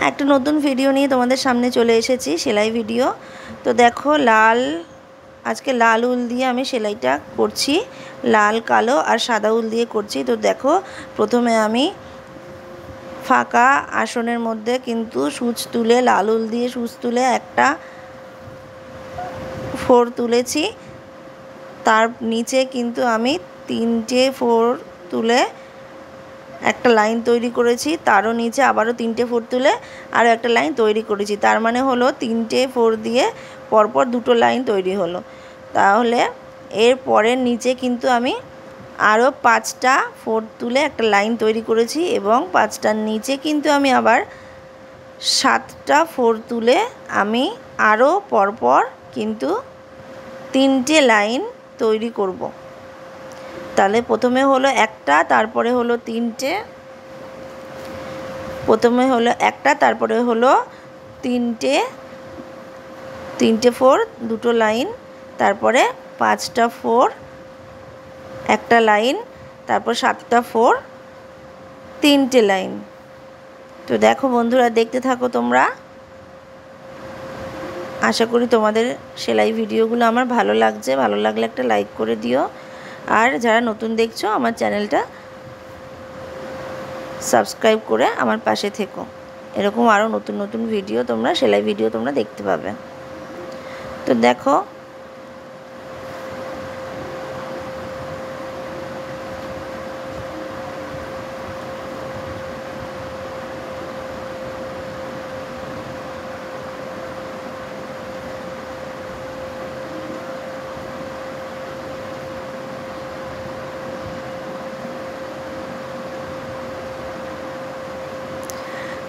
একটা নতুন ভিডিও নিয়ে তোমাদের সামনে চলে এসেছি, সেলাই ভিডিও। তো দেখো আজকে লাল উল দিয়ে আমি সেলাইটা করছি, লাল কালো আর সাদা উল দিয়ে করছি। তো দেখো প্রথমে আমি ফাঁকা আসনের মধ্যে কিন্তু সূচ তুলে, লাল উল দিয়ে সূচ তুলে একটা ফোর তুলেছি। তার নিচে কিন্তু আমি 3টে ফোর তুলে একটা লাইন তৈরি করেছি, তারও নিচে আবারও 3টে ফোর তুলে আরও একটা লাইন তৈরি করেছি। তার মানে হলো 3টে ফোর দিয়ে পরপর 2টো লাইন তৈরি হলো। তাহলে এর পরের নিচে কিন্তু আমি আরও 5টা ফোর তুলে একটা লাইন তৈরি করেছি এবং 5টার নিচে কিন্তু আমি আবার 7টা ফোর তুলে আমি আরও পরপর কিন্তু 3টে লাইন তৈরি করব। তাহলে প্রথমে হলো একটা, তারপরে হলো 3টে, প্রথমে হলো একটা, তারপরে হলো 3টে ফোর, 2টো লাইন, তারপরে 5টা ফোর, একটা লাইন, তারপর 7টা ফোর, 3টে লাইন। তো দেখো বন্ধুরা, দেখতে থাকো তোমরা। আশা করি তোমাদের সেলাই ভিডিওগুলো আমার ভালো লাগছে। ভালো লাগলে একটা লাইক করে দিও, আর যারা নতুন দেখছো আমার চ্যানেলটা সাবস্ক্রাইব করে আমার পাশে থেকো। এরকম আরও নতুন নতুন ভিডিও তোমরা, সেলাই ভিডিও তোমরা দেখতে পাবে। তো দেখো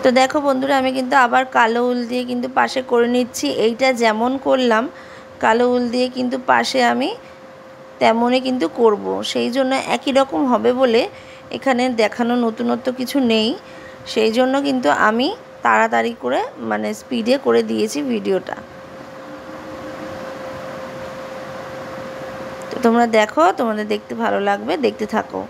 তো দেখো বন্ধুরা, আমি কিন্তু আবার কালো উল দিয়ে কিন্তু পাশে করে নিচ্ছি। এইটা যেমন করলাম কালো উল দিয়ে কিন্তু পাশে আমি তেমনই কিন্তু করব। সেই জন্য একই রকম হবে বলে এখানে দেখানো নতুনত্ব কিছু নেই। সেই জন্য কিন্তু আমি তাড়াতাড়ি করে মানে স্পিডে করে দিয়েছি ভিডিওটা। তো তোমরা দেখো, তোমাদের দেখতে ভালো লাগবে, দেখতে থাকো।